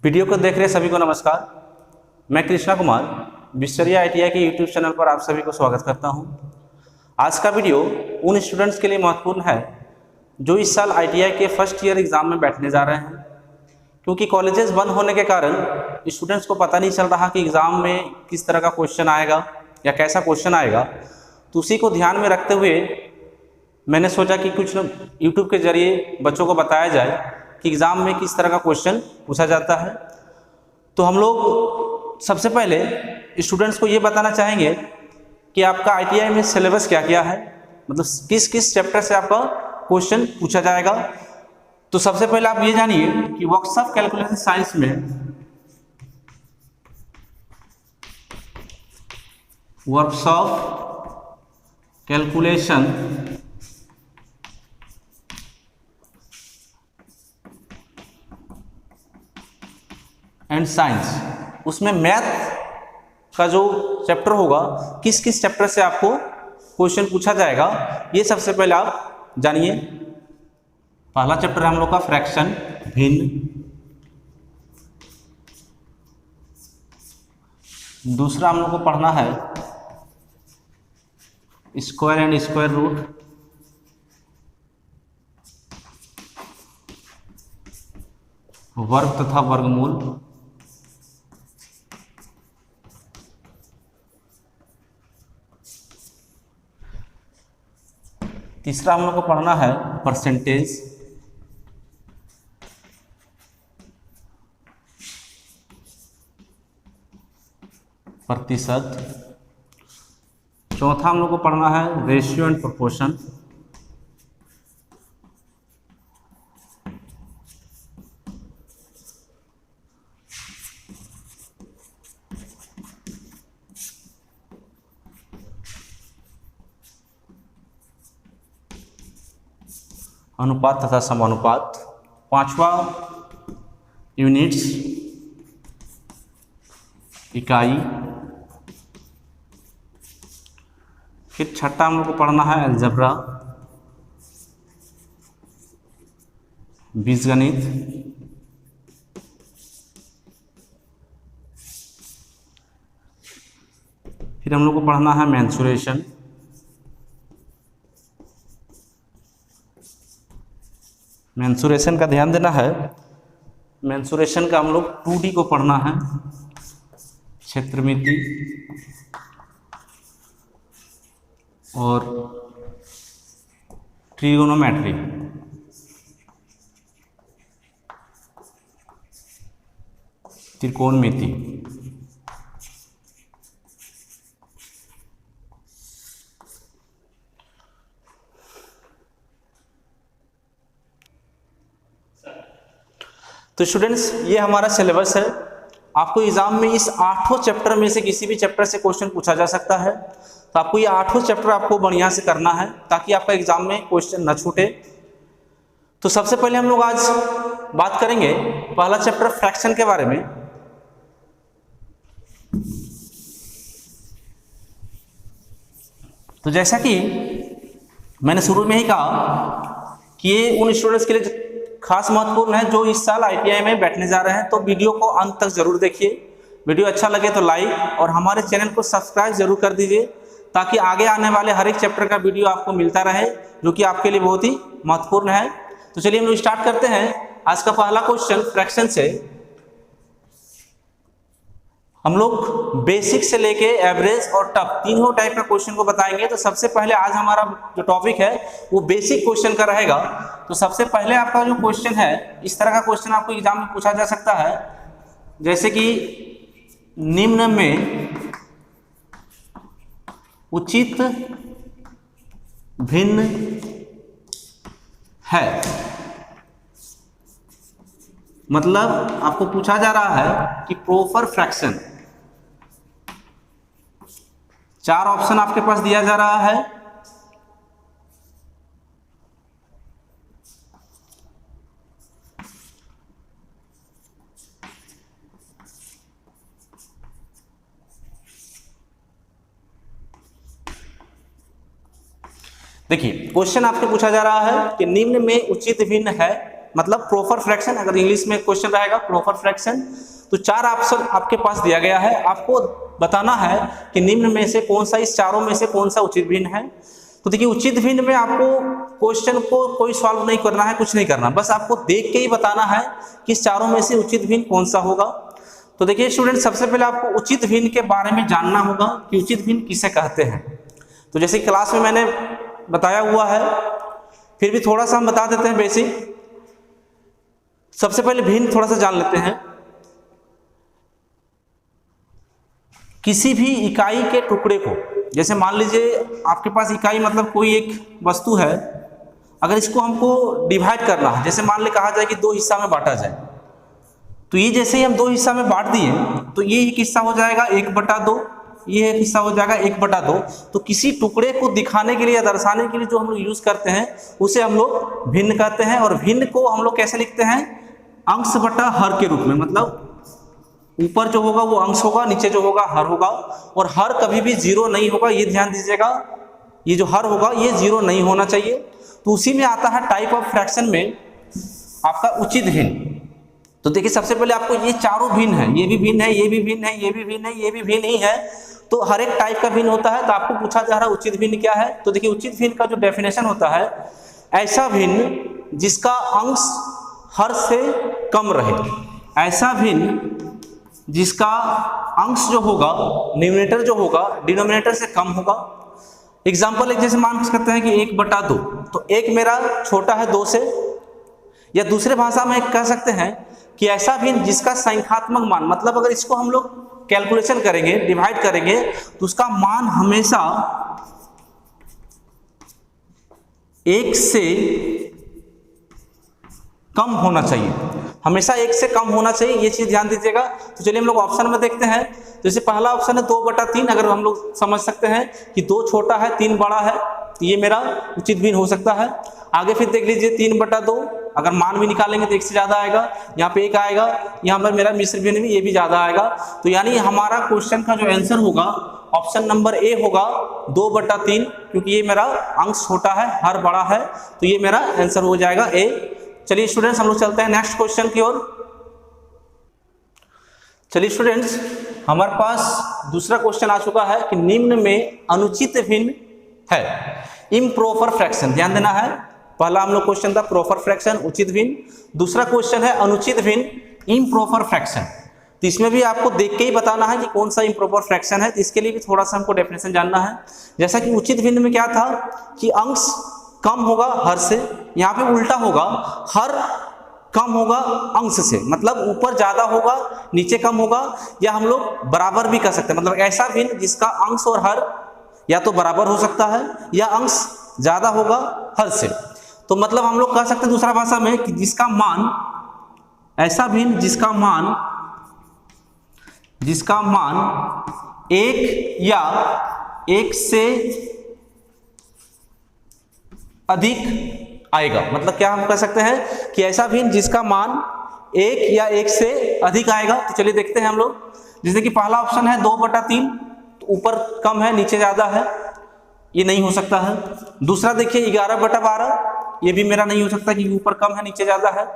Video को देख रहे सभी को नमस्कार। मैं कृष्णा कुमार बिस्टरिया ITI के यूट्यूब चैनल पर आप सभी को स्वागत करता हूं। आज का वीडियो उन स्टूडेंट्स के लिए महत्वपूर्ण है जो इस साल ITI के फर्स्ट ईयर एग्ज़ाम में बैठने जा रहे हैं, क्योंकि कॉलेजेस बंद होने के कारण स्टूडेंट्स को पता नहीं चल रहा कि एग्ज़ाम में किस तरह का क्वेश्चन आएगा या कैसा क्वेश्चन आएगा। तो उसी को ध्यान में रखते हुए मैंने सोचा कि कुछ यूट्यूब के जरिए बच्चों को बताया जाए कि एग्ज़ाम में किस तरह का क्वेश्चन पूछा जाता है। तो हम लोग सबसे पहले स्टूडेंट्स को ये बताना चाहेंगे कि आपका ITI में सिलेबस क्या क्या है, मतलब किस किस चैप्टर से आपका क्वेश्चन पूछा जाएगा। तो सबसे पहले आप ये जानिए कि वर्कशॉप कैलकुलेशन साइंस में वर्कशॉप कैलकुलेशन एंड साइंस, उसमें मैथ का जो चैप्टर होगा किस किस चैप्टर से आपको क्वेश्चन पूछा जाएगा, ये सबसे पहले आप जानिए। पहला चैप्टर है हम लोग का फ्रैक्शन, भिन्न। दूसरा हम लोग को पढ़ना है स्क्वायर एंड स्क्वायर रूट। वर्ग तथा वर्गमूल। तीसरा हम लोग को पढ़ना है परसेंटेज। प्रतिशत। चौथा हम लोग को पढ़ना है रेशियो एंड प्रोपोर्शन। अनुपात तथा समानुपात। पांचवा यूनिट्स, इकाई। फिर छठा हम लोग को पढ़ना है अलजेब्रा, बीजगणित। फिर हम लोग को पढ़ना है मेंसुरेशन। मेंसुरेशन का ध्यान देना है, मेंसुरेशन का हम लोग 2D को पढ़ना है, क्षेत्रमिति और ट्रिगोनोमेट्री। त्रिकोणमिति। तो स्टूडेंट्स, ये हमारा सिलेबस है। आपको एग्जाम में इस 8 चैप्टर में से किसी भी चैप्टर से क्वेश्चन पूछा जा सकता है। तो आपको ये 8 चैप्टर आपको बढ़िया से करना है ताकि आपका एग्जाम में क्वेश्चन न छूटे। तो सबसे पहले हम लोग आज बात करेंगे पहला चैप्टर फ्रैक्शन के बारे में। तो जैसा कि मैंने शुरू में ही कहा कि ये उन स्टूडेंट्स के लिए खास महत्वपूर्ण है जो इस साल ITI में बैठने जा रहे हैं। तो वीडियो को अंत तक जरूर देखिए। वीडियो अच्छा लगे तो लाइक और हमारे चैनल को सब्सक्राइब जरूर कर दीजिए ताकि आगे आने वाले हर एक चैप्टर का वीडियो आपको मिलता रहे, जो कि आपके लिए बहुत ही महत्वपूर्ण है। तो चलिए हम लोग स्टार्ट करते हैं। आज का पहला क्वेश्चन फ्रैक्शन से। हम लोग बेसिक से लेके एवरेज और टफ तीनों टाइप का क्वेश्चन को बताएंगे। तो सबसे पहले आज हमारा जो टॉपिक है वो बेसिक क्वेश्चन का रहेगा। तो सबसे पहले आपका जो क्वेश्चन है, इस तरह का क्वेश्चन आपको एग्जाम में पूछा जा सकता है, जैसे कि निम्न में उचित भिन्न है। मतलब आपको पूछा जा रहा है कि प्रॉपर फ्रैक्शन। 4 ऑप्शन आपके पास दिया जा रहा है। देखिए क्वेश्चन आपसे पूछा जा रहा है कि निम्न में उचित भिन्न है मतलब प्रॉपर फ्रैक्शन, अगर इंग्लिश में क्वेश्चन रहेगा प्रॉपर फ्रैक्शन। तो 4 ऑप्शन आपके पास दिया गया है, आपको बताना है कि निम्न में से कौन सा, इस चारों में से कौन सा उचित भिन्न है। तो देखिए उचित भिन्न में आपको क्वेश्चन को कोई सॉल्व नहीं करना है, कुछ नहीं करना, बस आपको देख के ही बताना है कि इस चारों में से उचित भिन्न कौन सा होगा। तो देखिए स्टूडेंट, सबसे पहले आपको उचित भिन्न के बारे में जानना होगा कि उचित भिन्न किसे कहते हैं। तो जैसे क्लास में मैंने बताया हुआ है, फिर भी थोड़ा सा हम बता देते हैं बेसिक। सबसे पहले भिन्न थोड़ा सा जान लेते हैं। किसी भी इकाई के टुकड़े को, जैसे मान लीजिए आपके पास इकाई मतलब कोई एक वस्तु है, अगर इसको हमको डिवाइड करना है, जैसे मान ले कहा जाए कि 2 हिस्सा में बांटा जाए, तो ये जैसे ही हम 2 हिस्सा में बांट दिए तो ये एक हिस्सा हो जाएगा 1/2, ये एक हिस्सा हो जाएगा 1/2। तो किसी टुकड़े को दिखाने के लिए या दर्शाने के लिए जो हम लोग यूज करते हैं उसे हम लोग भिन्न कहते हैं। और भिन्न को हम लोग कैसे लिखते हैं, अंश बटा हर के रूप में, मतलब ऊपर जो होगा वो अंश होगा, नीचे जो होगा हर होगा। और हर कभी भी 0 नहीं होगा, ये ध्यान दीजिएगा, ये जो हर होगा ये 0 नहीं होना चाहिए। तो उसी में आता है टाइप ऑफ फ्रैक्शन में आपका उचित भिन्न। तो देखिए सबसे पहले आपको ये चारों भिन्न है, ये भी भिन्न है, ये भी भिन्न है, ये भी भिन्न है, ये भी भिन्न ही है। तो हर एक टाइप का भिन्न होता है। तो आपको पूछा जा रहा है उचित भिन्न क्या है। तो देखिए उचित भिन्न का जो डेफिनेशन होता है, ऐसा भिन्न जिसका अंश हर से कम रहे, ऐसा भिन्न जिसका अंश जो होगा, न्यूमरेटर जो होगा डिनोमिनेटर से कम होगा। एग्जाम्पल एक जैसे मान सकते हैं कि 1/2, तो 1 मेरा छोटा है 2 से। या दूसरे भाषा में कह सकते हैं कि ऐसा भिन्न जिसका संख्यात्मक मान, मतलब अगर इसको हम लोग कैलकुलेशन करेंगे, डिवाइड करेंगे, तो उसका मान हमेशा 1 से कम होना चाहिए, हमेशा 1 से कम होना चाहिए, ये चीज ध्यान दीजिएगा। तो चलिए हम लोग ऑप्शन में देखते हैं। जैसे पहला ऑप्शन है 2/3, अगर हम लोग समझ सकते हैं कि 2 छोटा है 3 बड़ा है, तो ये मेरा उचित भिन्न हो सकता है। आगे फिर देख लीजिए 3/2, अगर मान भी निकालेंगे तो 1 से ज्यादा आएगा, यहाँ पे 1 आएगा, यहाँ पर मेरा मिश्र भिन्न भी, ये भी ज्यादा आएगा। तो यानी हमारा क्वेश्चन का जो आंसर होगा ऑप्शन नंबर ए होगा 2/3, क्योंकि ये मेरा अंश छोटा है, हर बड़ा है, तो ये मेरा आंसर हो जाएगा ए। चलिए स्टूडेंट्स हम लोग चलते हैं नेक्स्ट क्वेश्चन की ओर। चलिए स्टूडेंट्स, हमारे पास दूसरा क्वेश्चन आ चुका है कि निम्न में अनुचित भिन्न है, इम्प्रॉपर फ्रैक्शन। ध्यान देना है, पहला हम लोग क्वेश्चन था प्रॉपर फ्रैक्शन, उचित भिन्न, दूसरा क्वेश्चन है अनुचित भिन्न, इम्प्रॉपर फ्रैक्शन। तो इसमें भी आपको देख के ही बताना है कि कौन सा इम्प्रॉपर फ्रैक्शन है। तो इसके लिए भी थोड़ा सा हमको डेफिनेशन जानना है। जैसा कि उचित भिन्न में क्या था कि अंश कम होगा हर से, यहाँ पे उल्टा होगा, हर कम होगा अंश से, मतलब ऊपर ज्यादा होगा नीचे कम होगा। या हम लोग बराबर भी कर सकते हैं, मतलब ऐसा भिन्न जिसका अंश और हर या तो बराबर हो सकता है या अंश ज्यादा होगा हर से। तो मतलब हम लोग कह सकते हैं दूसरा भाषा में कि जिसका मान, ऐसा भिन्न जिसका मान 1 या 1 से अधिक आएगा। मतलब क्या हम कह सकते हैं कि ऐसा भिन्न जिसका मान 1 या 1 से अधिक आएगा। तो चलिए देखते हैं हम लोग। जैसे कि पहला ऑप्शन है 2/3, तो ऊपर कम है नीचे ज्यादा है, ये नहीं हो सकता है। दूसरा देखिए 11/12, ये भी मेरा नहीं हो सकता कि ऊपर कम है नीचे ज्यादा है।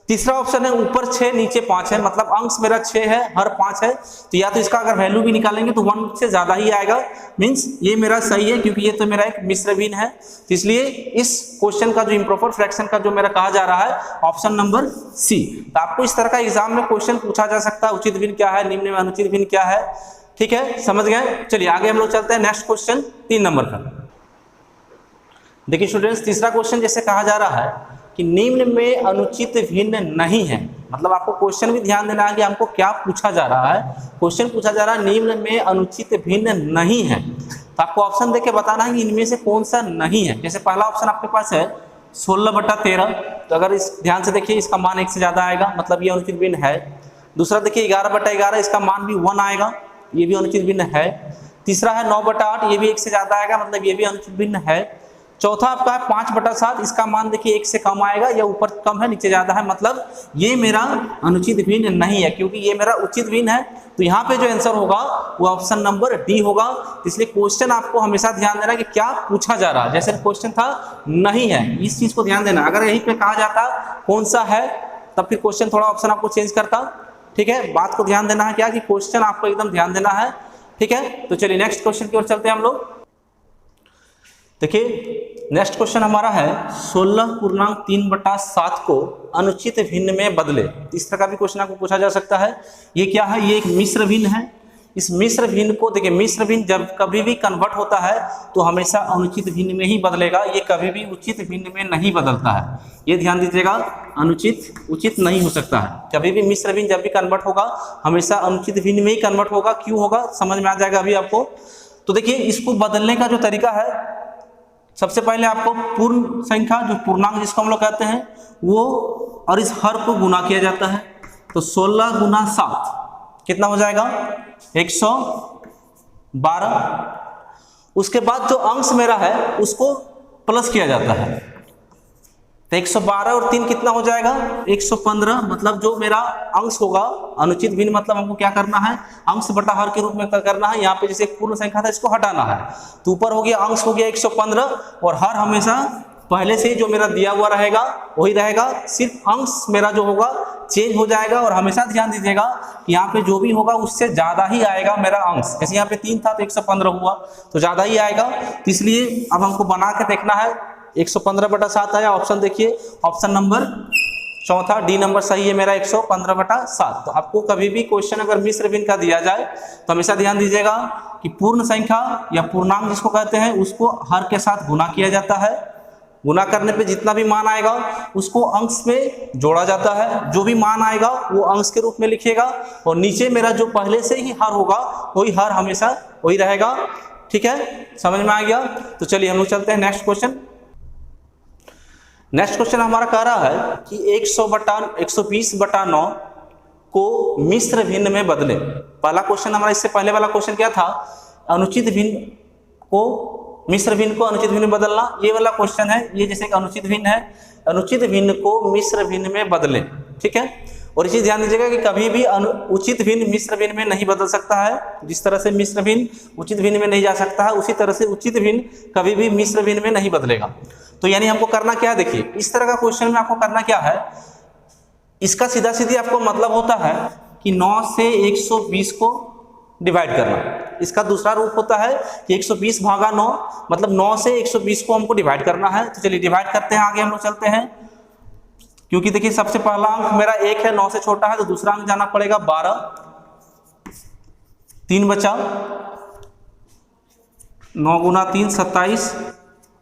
तीसरा ऑप्शन है ऊपर 6 नीचे 5 है, मतलब अंश मेरा 6 है हर 5 है, तो या तो इसका अगर वैल्यू भी निकालेंगे तो 1 से ज्यादा ही आएगा, मींस ये मेरा सही है क्योंकि ये तो मेरा एक मिश्र भिन्न है। तो इसलिए इस क्वेश्चन का जो इम्प्रॉपर फ्रैक्शन का जो मेरा कहा जा रहा है ऑप्शन नंबर सी। तो आपको इस तरह का एग्जाम में क्वेश्चन पूछा जा सकता है, उचित भिन्न क्या है, निम्न में अनुचित भिन्न क्या है। ठीक है, समझ गए। चलिए आगे हम लोग चलते हैं नेक्स्ट क्वेश्चन 3 नंबर का। देखिए स्टूडेंट्स, तीसरा क्वेश्चन जैसे कहा जा रहा है कि निम्न में अनुचित भिन्न नहीं है, मतलब आपको क्वेश्चन भी ध्यान देना है कि हमको क्या पूछा जा रहा है। क्वेश्चन पूछा जा रहा है निम्न में अनुचित भिन्न नहीं है, तो आपको ऑप्शन देके बताना है कि इनमें से कौन सा नहीं है। जैसे पहला ऑप्शन आपके पास है 16/13, तो अगर इस ध्यान से देखिए इसका मान 1 से ज्यादा आएगा, मतलब ये अनुचित भिन्न है। दूसरा देखिए 11/11, इसका मान भी 1 आएगा, ये भी अनुचित भिन्न है। तीसरा है 9/8, ये भी 1 से ज्यादा आएगा, मतलब ये भी अनुचित भिन्न है। चौथा आपका है 5/7, इसका मान देखिए 1 से कम आएगा, या ऊपर कम है नीचे ज़्यादा है, मतलब ये मेरा अनुचित भिन्न नहीं है, क्योंकि ये मेरा उचित भिन्न है। तो यहाँ पे जो आंसर होगा वो ऑप्शन नंबर डी होगा। इसलिए क्वेश्चन आपको हमेशा ध्यान देना कि क्या पूछा जा रहा है। जैसे क्वेश्चन था नहीं है, इस चीज़ को ध्यान देना। अगर यहीं पे कहा जाता कौन सा है, तब फिर क्वेश्चन थोड़ा ऑप्शन आपको चेंज करता। ठीक है, बात को ध्यान देना है क्या कि क्वेश्चन आपको एकदम ध्यान देना है। ठीक है, तो चलिए नेक्स्ट क्वेश्चन की ओर चलते हैं हम लोग। देखिए नेक्स्ट क्वेश्चन हमारा है 16.3/7 को अनुचित भिन्न में बदले। इस तरह का भी क्वेश्चन आपको पूछा जा सकता है। ये क्या है, ये एक मिश्र भिन्न है। इस मिश्र भिन्न को देखिए, मिश्र भिन्न जब कभी भी कन्वर्ट होता है तो हमेशा अनुचित भिन्न में ही बदलेगा, ये कभी भी उचित भिन्न में नहीं बदलता है। ये ध्यान दीजिएगा, अनुचित उचित नहीं हो सकता है। कभी भी मिश्र भिन्न जब भी कन्वर्ट होगा हमेशा अनुचित भिन्न में ही कन्वर्ट होगा। क्यों होगा समझ में आ जाएगा अभी आपको। तो देखिए इसको बदलने का जो तरीका है, सबसे पहले आपको पूर्ण संख्या जो पूर्णांक जिसको हम लोग कहते हैं वो और इस हर को गुना किया जाता है। तो 16 गुना 7 कितना हो जाएगा 112। उसके बाद जो अंश मेरा है उसको प्लस किया जाता है, तो 112 और 3 कितना हो जाएगा 115। मतलब जो मेरा अंश होगा अनुचित भिन्न, मतलब हमको क्या करना है, अंश बटा हर के रूप में करना है। यहाँ पे जैसे एक पूर्ण संख्या था इसको हटाना है, तो ऊपर हो गया अंश हो गया 115 और हर हमेशा पहले से ही जो मेरा दिया हुआ रहेगा वही रहेगा, सिर्फ अंश मेरा जो होगा चेंज हो जाएगा। और हमेशा ध्यान दीजिएगा कि यहाँ पे जो भी होगा उससे ज़्यादा ही आएगा मेरा अंश। जैसे यहाँ पे 3 था तो 115 हुआ तो ज़्यादा ही आएगा। तो इसलिए अब हमको बना के देखना है। 115/7 आया, ऑप्शन देखिए, ऑप्शन नंबर चौथा डी नंबर सही है मेरा 115/7। तो आपको कभी भी क्वेश्चन अगर मिश्र भिन्न का दिया जाए तो हमेशा ध्यान दीजिएगा कि पूर्ण संख्या या पूर्णांक जिसको कहते हैं उसको हर के साथ गुना किया जाता है। गुना करने पे जितना भी मान आएगा उसको अंश में जोड़ा जाता है। जो भी मान आएगा वो अंश के रूप में लिखिएगा और नीचे मेरा जो पहले से ही हर होगा वही हर हमेशा वही रहेगा। ठीक है, समझ में आ गया। तो चलिए हम लोग चलते हैं नेक्स्ट क्वेश्चन। नेक्स्ट क्वेश्चन हमारा कह रहा है कि 120/9 को मिश्र भिन्न में बदले। पहला क्वेश्चन हमारा, इससे पहले वाला क्वेश्चन क्या था, अनुचित भिन्न को मिश्र भिन्न को अनुचित भिन्न में बदलना। ये वाला क्वेश्चन है, ये जैसे एक अनुचित भिन्न है, अनुचित भिन्न को मिश्र भिन्न में बदले। ठीक है, और इसी ध्यान दीजिएगा कि कभी भी उचित भिन्न मिश्र भिन्न में नहीं बदल सकता है। जिस तरह से मिश्र भिन्न उचित भिन्न में नहीं जा सकता है उसी तरह से उचित भिन्न कभी भी मिश्र भिन्न में नहीं बदलेगा। तो यानी हमको करना क्या है, देखिए इस तरह का क्वेश्चन में आपको करना क्या है, इसका सीधा सीधी आपको मतलब होता है कि 9 से 120 को डिवाइड करना। इसका दूसरा रूप होता है कि 120/9, मतलब 9 से 120 को हमको डिवाइड करना है। तो चलिए डिवाइड करते हैं, आगे हम लोग चलते हैं। क्योंकि देखिए सबसे पहला अंक मेरा 1 है, 9 से छोटा है, तो दूसरा अंक जाना पड़ेगा 12, 3 बचा, 9 गुना 3 27।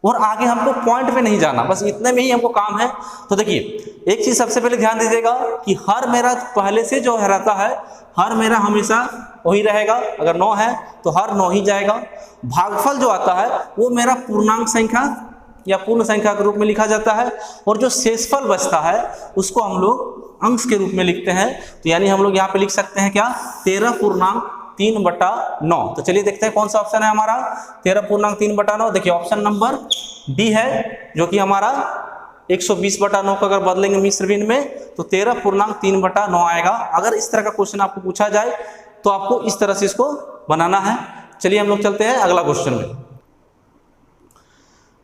और आगे हमको पॉइंट पे नहीं जाना, बस इतने में ही हमको काम है। तो देखिए एक चीज सबसे पहले ध्यान दीजिएगा कि हर मेरा पहले से जो रहता है हर मेरा हमेशा वही रहेगा। अगर 9 है तो हर 9 ही जाएगा। भागफल जो आता है वो मेरा पूर्णांक संख्या या पूर्ण संख्या के रूप में लिखा जाता है, और जो शेषफल बचता है उसको हम लोग अंश के रूप में लिखते हैं। तो यानी हम लोग यहाँ पे लिख सकते हैं क्या, 13.3/9। तो चलिए देखते हैं कौन सा ऑप्शन है हमारा 13.3/9। देखिए ऑप्शन नंबर डी है, जो कि हमारा 120/9 को अगर बदलेंगे मिश्र भिन्न में तो 13.3/9 आएगा। अगर इस तरह का क्वेश्चन आपको पूछा जाए तो आपको इस तरह से इसको बनाना है। चलिए हम लोग चलते हैं अगला क्वेश्चन में।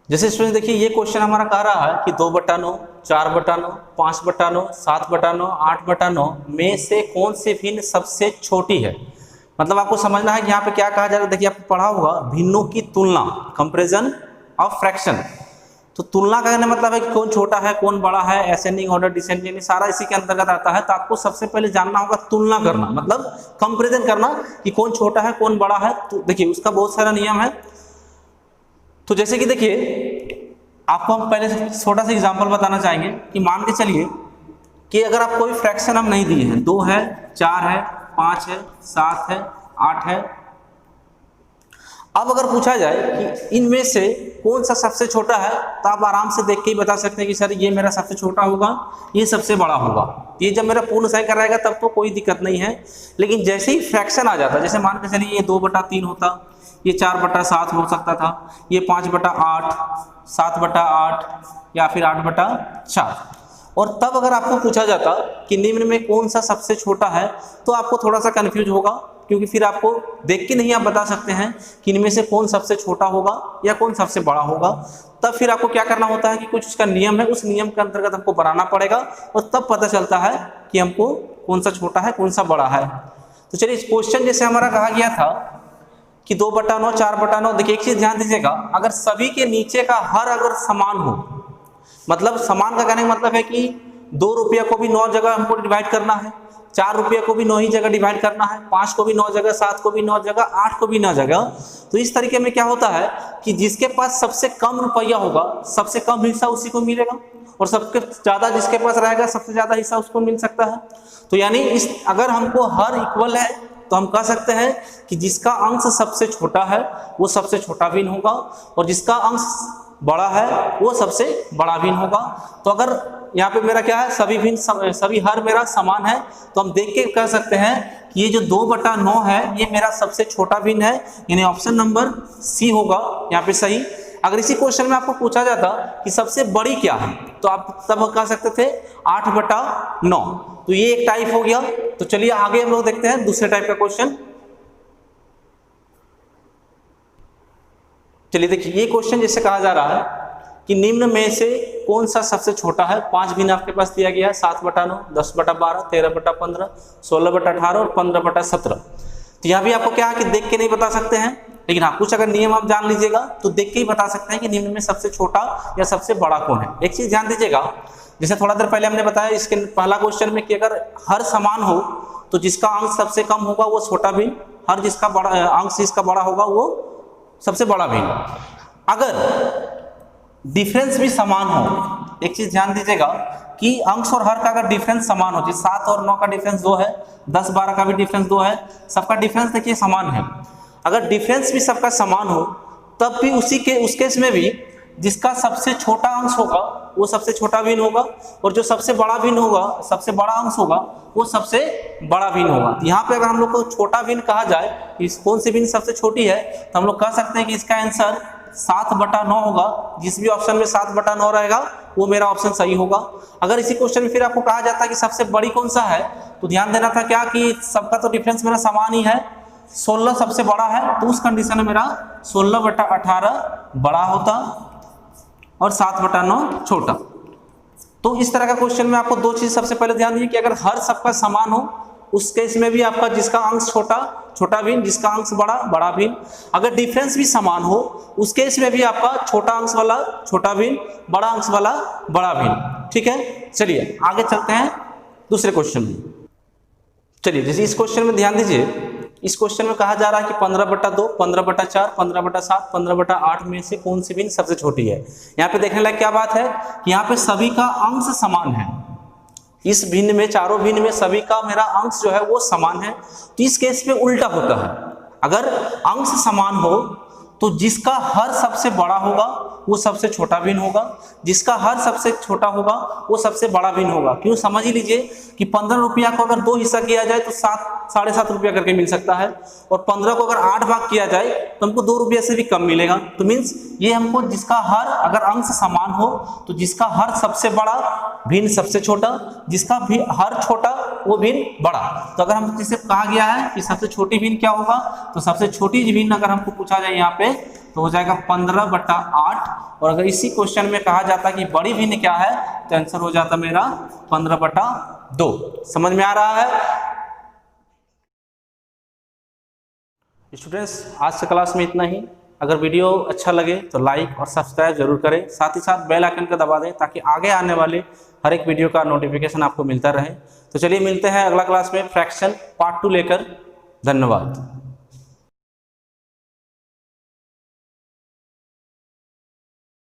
जैसे स्टूडेंट देखिए ये क्वेश्चन हमारा कह रहा है कि 2/9, 4/9, 5/9, 7/9, 8/9 में से कौन से भिन्न सबसे छोटी है। मतलब आपको समझना है कि यहाँ पे क्या कहा जा रहा है। देखिए आपको पढ़ा होगा भिन्नों की तुलना, कंपैरिजन ऑफ फ्रैक्शन। तो तुलना करने मतलब है कि कौन छोटा है कौन बड़ा है, असेंडिंग ऑर्डर डिसेंडिंग सारा इसी के अंतर्गत आता है। तो आपको सबसे पहले जानना होगा तुलना करना, मतलब कंपैरिजन करना कि कौन छोटा है कौन बड़ा है। तो देखिए उसका बहुत सारा नियम है। तो जैसे कि देखिए आपको हम पहले छोटा सा एग्जांपल बताना चाहेंगे कि मान के चलिए कि अगर आप कोई फ्रैक्शन हम नहीं दिए हैं, 2 है, 4 है, 5 है, 7 है, 8 है। अब अगर पूछा जाए कि इनमें से कौन सा सबसे छोटा है तो आप आराम से देख के ही बता सकते हैं कि सर ये मेरा सबसे छोटा होगा, ये सबसे बड़ा होगा। ये जब मेरा पूर्ण संख्या रहेगा तब तो कोई दिक्कत नहीं है। लेकिन जैसे ही फ्रैक्शन आ जाता, जैसे मान के चलिए ये 2/3 होता, ये 4/7 हो सकता था, ये 5/8, 7/8 या फिर 8/4। और तब अगर आपको पूछा जाता कि निम्न में कौन सा सबसे छोटा है तो आपको थोड़ा सा कंफ्यूज होगा, क्योंकि फिर आपको देख के नहीं आप बता सकते हैं कि इनमें से कौन सबसे छोटा होगा या कौन सबसे बड़ा होगा। तब फिर आपको क्या करना होता है कि कुछ उसका नियम है, उस नियम के अंतर्गत हमको बनाना पड़ेगा और तब पता चलता है कि हमको कौन सा छोटा है कौन सा बड़ा है। तो चलिए, इस क्वेश्चन जैसे हमारा कहा गया था कि 2/9 4/9, देखिए एक चीज ध्यान दीजिएगा, अगर सभी के नीचे का हर अगर समान हो, मतलब समान का कहने का मतलब है कि 2 रुपया को भी 9 जगह हमको डिवाइड करना है, 4 रुपया को भी 9 ही जगह डिवाइड करना है, 5 को भी 9 जगह, 7 को भी 9 जगह, 8 को भी 9 जगह। तो इस तरीके में क्या होता है कि जिसके पास सबसे कम रुपया होगा सबसे कम हिस्सा उसी को मिलेगा, और सबसे ज्यादा जिसके पास रहेगा सबसे ज्यादा हिस्सा उसको मिल सकता है। तो यानी इस अगर हमको हर इक्वल है तो हम कह सकते हैं कि जिसका अंश सबसे छोटा है वो सबसे छोटा भिन्न होगा, और जिसका अंश बड़ा है वो सबसे बड़ा भिन्न होगा। तो अगर यहाँ पे मेरा क्या है, सभी हर मेरा समान है, तो हम देख के कह सकते हैं कि ये जो 2/9 है ये मेरा सबसे छोटा भिन्न है, यानी ऑप्शन नंबर सी होगा यहाँ पे सही। अगर इसी क्वेश्चन में आपको पूछा जाता कि सबसे बड़ी क्या है तो आप तब कह सकते थे 8/9। तो ये एक टाइप हो गया। तो चलिए आगे हम लोग देखते हैं दूसरे टाइप का क्वेश्चन। चलिए देखिए, ये क्वेश्चन जैसे कहा जा रहा है कि निम्न में से कौन सा सबसे छोटा है। 5 भिन्न आपके पास दिया गया है, 7/9, 10/12, 13/15, 16/18 और 15/17। तो यहाँ भी आपको क्या है कि देख के नहीं बता सकते हैं, लेकिन हाँ कुछ अगर नियम आप जान लीजिएगा तो देख के ही बता सकते हैं कि निम्न में सबसे छोटा या सबसे बड़ा कौन है। एक चीज ध्यान दीजिएगा, जैसे थोड़ा देर पहले हमने बताया इसके पहला क्वेश्चन में कि अगर हर समान हो तो जिसका अंश सबसे कम होगा वो छोटा भिन्न, हर जिसका बड़ा अंश जिसका बड़ा होगा वो सबसे बड़ा भिन्न। अगर डिफरेंस भी समान हो, एक चीज ध्यान दीजिएगा कि अंश और हर का अगर डिफरेंस समान हो, जैसे 7 और 9 का डिफरेंस 2 है, 10 12 का भी डिफरेंस 2 है, सबका डिफरेंस देखिए समान है। अगर डिफरेंस भी सबका समान हो तब भी उस केस में भी जिसका सबसे छोटा अंश होगा वो सबसे छोटा भिन्न होगा, और जो सबसे बड़ा भिन्न होगा, सबसे बड़ा अंश होगा वो सबसे बड़ा भिन्न होगा। यहाँ पे अगर हम लोग को छोटा भिन्न कहा जाए कि कौन सी भिन्न सबसे छोटी है तो हम लोग कह सकते हैं कि इसका आंसर 7/9 होगा। जिस भी ऑप्शन में 7/9 रहेगा वो मेरा ऑप्शन सही होगा। अगर इसी क्वेश्चन में फिर आपको कहा जाता है कि सबसे बड़ी कौन सा है तो ध्यान देना था क्या कि सबका तो डिफरेंस मेरा समान ही है, 16 सबसे बड़ा है, तो उस कंडीशन में मेरा 16/18 बड़ा होता और 7/9 छोटा। तो इस तरह का क्वेश्चन में आपको 2 चीज सबसे पहले ध्यान दीजिए कि अगर हर सबका समान हो उस केस में भी आपका जिसका अंश छोटा छोटा भिन्न, जिसका अंश बड़ा बड़ा भिन्न। अगर डिफरेंस भी समान हो उस केस में भी आपका छोटा अंश वाला छोटा भिन्न, बड़ा अंश वाला बड़ा भिन्न। ठीक है, चलिए आगे चलते हैं दूसरे क्वेश्चन में। चलिए जैसे इस क्वेश्चन में ध्यान दीजिए, इस क्वेश्चन में कहा जा रहा है कि 15/2, 15/4, 15/7, 15/8 में से कौन सी भिन्न सबसे छोटी है। यहाँ पे देखने लायक क्या बात है कि यहाँ पे सभी का अंश समान है। इस भिन्न में, चारों भिन्न में सभी का मेरा अंश जो है वो समान है। तो इस केस में उल्टा होता है, अगर अंश समान हो तो जिसका हर सबसे बड़ा होगा वो सबसे छोटा भिन्न होगा, जिसका हर सबसे छोटा होगा वो सबसे बड़ा भिन्न होगा। क्यों, समझ ही लीजिए कि 15 रुपया को अगर 2 हिस्सा किया जाए तो 7.5 रुपया करके मिल सकता है, और 15 को अगर 8 भाग किया जाए तो हमको 2 रुपया से भी कम मिलेगा। तो मीन्स ये हमको जिसका हर अगर अंश समान हो तो जिसका हर सबसे बड़ा भिन्न सबसे छोटा, जिसका भी हर छोटा वो भिन्न बड़ा। तो अगर हम जिसे कहा गया है कि सबसे छोटी भिन्न क्या होगा, तो सबसे छोटी भिन्न अगर हमको पूछा जाए यहाँ पे तो हो जाएगा 15/8। और अगर इसी क्वेश्चन में कहा जाता कि बड़ी भिन्न क्या है तो आंसर हो जाता मेरा 15/2। समझ में आ रहा है स्टूडेंट्स? आज के क्लास में इतना ही। अगर वीडियो अच्छा लगे तो लाइक और सब्सक्राइब जरूर करें, साथ ही साथ बेल आइकन का दबा दें ताकि आगे आने वाले हर एक वीडियो का नोटिफिकेशन आपको मिलता रहे। तो चलिए मिलते हैं अगला क्लास में फ्रैक्शन पार्ट 2 लेकर। धन्यवाद।